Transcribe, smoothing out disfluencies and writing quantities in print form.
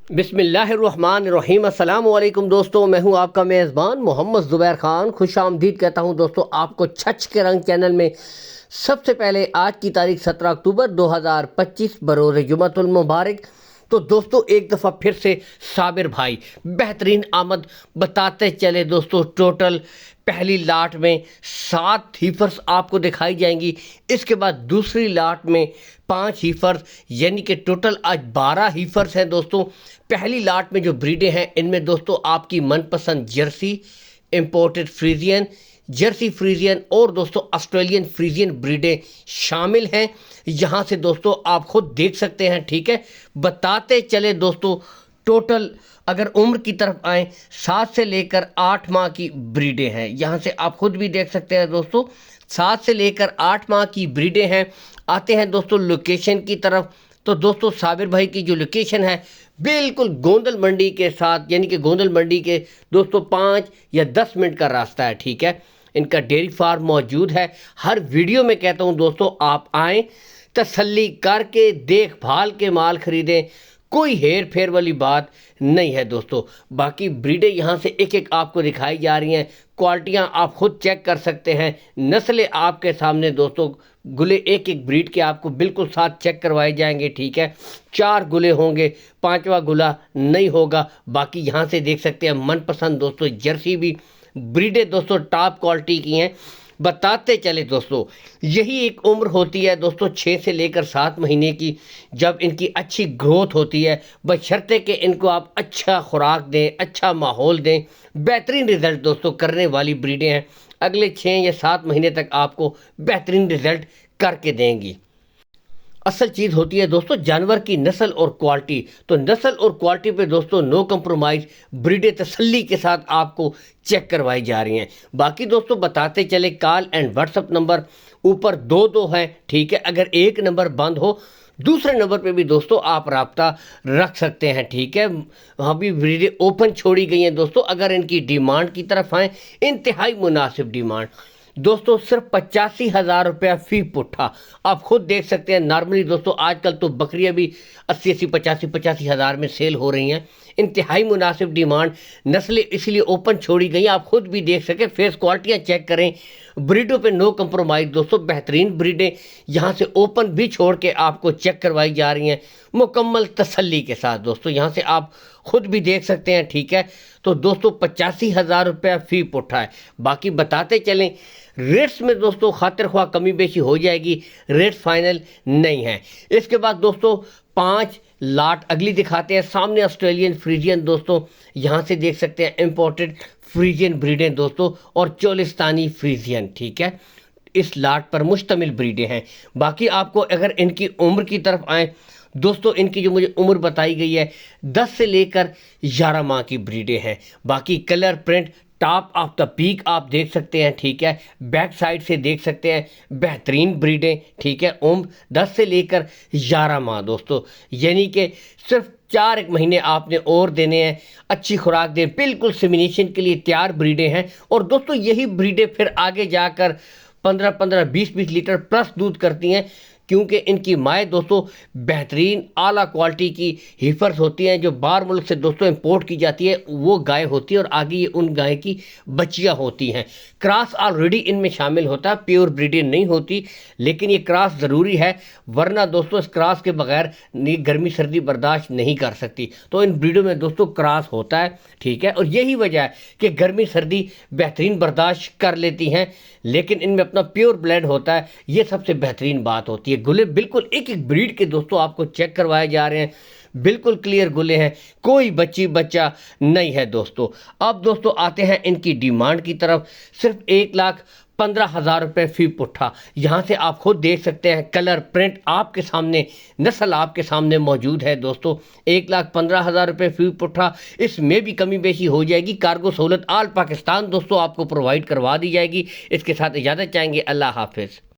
बिस्मिल्लाहिर्रहमानिर्रहीम। अस्सलाम वालेकुम दोस्तों, मैं हूं आपका मेज़बान मोहम्मद ज़ुबैर ख़ान। खुश आमदीद कहता हूं दोस्तों आपको छच के रंग चैनल में। सबसे पहले आज की तारीख 17 अक्टूबर 2025 बरोज़ जुमअतुल मुबारक। तो दोस्तों एक दफ़ा फिर से साबिर भाई बेहतरीन आमद बताते चले दोस्तों। टोटल पहली लाट में 7 हीफर्स आपको दिखाई जाएंगी, इसके बाद दूसरी लाट में 5 हीफर्स, यानी कि टोटल आज 12 हीफर्स हैं दोस्तों। पहली लाट में जो ब्रीडें हैं इनमें दोस्तों आपकी मनपसंद Jersey, imported Friesian, Jersey Friesian और दोस्तों ऑस्ट्रेलियन फ्रीजियन ब्रीडें शामिल हैं। यहाँ से दोस्तों आप खुद देख सकते हैं, ठीक है। बताते चले दोस्तों, टोटल अगर उम्र की तरफ आए 7 से लेकर 8 माह की ब्रीडें हैं। यहाँ से आप खुद भी देख सकते हैं दोस्तों, 7 से लेकर 8 माह की ब्रीडें हैं। आते हैं दोस्तों लोकेशन की तरफ। तो दोस्तों साबिर भाई की जो लोकेशन है बिल्कुल गोंदल मंडी के साथ, यानी कि गोंदल मंडी के दोस्तों 5 या 10 मिनट का रास्ता है, ठीक है। इनका डेयरी फार्म मौजूद है। हर वीडियो में कहता हूं दोस्तों आप आएँ, तसल्ली करके देखभाल के माल खरीदें, कोई हेर फेर वाली बात नहीं है दोस्तों। बाकी ब्रीडें यहाँ से एक एक आपको दिखाई जा रही हैं, क्वालिटियाँ आप खुद चेक कर सकते हैं, नस्लें आपके सामने दोस्तों। गुले एक एक ब्रीड के आपको बिल्कुल साथ चेक करवाए जाएंगे, ठीक है। 4 गुले होंगे, 5वां गुला नहीं होगा। बाकी यहाँ से देख सकते हैं मनपसंद दोस्तों जर्सी भी ब्रीडें दोस्तों टॉप क्वालिटी की हैं। बताते चले दोस्तों, यही एक उम्र होती है दोस्तों 6 से लेकर 7 महीने की, जब इनकी अच्छी ग्रोथ होती है, बशर्ते कि इनको आप अच्छा खुराक दें, अच्छा माहौल दें। बेहतरीन रिजल्ट दोस्तों करने वाली ब्रीडें हैं। अगले 6 या 7 महीने तक आपको बेहतरीन रिजल्ट करके देंगी। असल चीज़ होती है दोस्तों जानवर की नस्ल और क्वालिटी। तो नस्ल और क्वालिटी पे दोस्तों नो कंप्रोमाइज़, ब्रीडें तसल्ली के साथ आपको चेक करवाई जा रही हैं। बाकी दोस्तों बताते चले, कॉल एंड व्हाट्सअप नंबर ऊपर 2 हैं, ठीक है। अगर एक नंबर बंद हो दूसरे नंबर पे भी दोस्तों आप राब्ता रख सकते हैं, ठीक है। वहाँ भी ब्रीडें ओपन छोड़ी गई हैं दोस्तों। अगर इनकी डिमांड की तरफ आएँ, इंतहाई मुनासिब डिमांड दोस्तों, सिर्फ 85,000 रुपया फी पुट्ठा। आप खुद देख सकते हैं। नॉर्मली दोस्तों आजकल तो बकरियां भी 80-80, 85-85 हज़ार में सेल हो रही हैं। इंतहाई मुनासिब डिमांड, नस्लें इसलिए ओपन छोड़ी गई, आप खुद भी देख सकें, फेस क्वालिटियाँ चेक करें। ब्रीडों पे नो कंप्रोमाइज़ दोस्तों, बेहतरीन ब्रीडें यहाँ से ओपन भी छोड़ के आपको चेक करवाई जा रही हैं मुकम्मल तसल्ली के साथ दोस्तों। यहाँ से आप खुद भी देख सकते हैं, ठीक है। तो दोस्तों 85,000 रुपया फ़ी पुट्ठा है। बाकी बताते चलें, रेट्स में दोस्तों खातिर ख्वाह कमी बेशी हो जाएगी, रेट फाइनल नहीं है। इसके बाद दोस्तों 5 लाट अगली दिखाते हैं। सामने ऑस्ट्रेलियन फ्रीजियन दोस्तों, यहाँ से देख सकते हैं इम्पोर्टेड फ्रीजियन ब्रीडें दोस्तों और चोलिस्तानी फ्रीजियन, ठीक है। इस लाट पर मुश्तमिल ब्रीडें हैं। बाकी आपको अगर इनकी उम्र की तरफ आएँ दोस्तों, इनकी जो मुझे उम्र बताई गई है 10 से लेकर 11 माह की ब्रीडें हैं। बाकी colour print top of the peak आप देख सकते हैं, ठीक है। बैक साइड से देख सकते हैं बेहतरीन ब्रीडें, ठीक है। उम्र 10 से लेकर 11 माह दोस्तों, यानी कि सिर्फ 4 महीने आपने और देने हैं। अच्छी खुराक दें, बिल्कुल सेमिनेशन के लिए तैयार ब्रीडें हैं। और दोस्तों यही ब्रीडें फिर आगे जाकर 15-15, 20-20 लीटर प्लस दूध करती हैं, क्योंकि इनकी माएँ दोस्तों बेहतरीन आला क्वालिटी की हीफर्स होती हैं, जो बाहर मुल्क से दोस्तों इंपोर्ट की जाती है, वो गाय होती है और आगे ये उन गाय की बच्चियां होती हैं। क्रॉस ऑलरेडी इनमें शामिल होता है, प्योर ब्रीडिंग नहीं होती, लेकिन ये क्रॉस ज़रूरी है, वरना दोस्तों इस क्रॉस के बगैर गर्मी सर्दी बर्दाश्त नहीं कर सकती। तो इन ब्रीडों में दोस्तों क्रॉस होता है, ठीक है। और यही वजह है कि गर्मी सर्दी बेहतरीन बर्दाश्त कर लेती हैं, लेकिन इनमें अपना प्योर ब्लड होता है, ये सबसे बेहतरीन बात होती है। गुले बिल्कुल एक एक ब्रीड के दोस्तों आपको चेक करवाए जा रहे हैं, बिल्कुल क्लियर गुले हैं, कोई बच्चा नहीं है दोस्तों। अब दोस्तों आते हैं इनकी डिमांड की तरफ। सिर्फ 1,15,000 रुपये फी पुट्ठा। यहाँ से आप खुद देख सकते हैं, कलर प्रिंट आपके सामने, नस्ल आपके सामने मौजूद है दोस्तों। 1,15,000 रुपये फी पुट्ठा। इसमें भी कमी बेशी हो जाएगी, कार्गो सहूलत आल पाकिस्तान दोस्तों आपको प्रोवाइड करवा दी जाएगी। इसके साथ इजाज़त चाहेंगे, अल्लाह हाफिज़।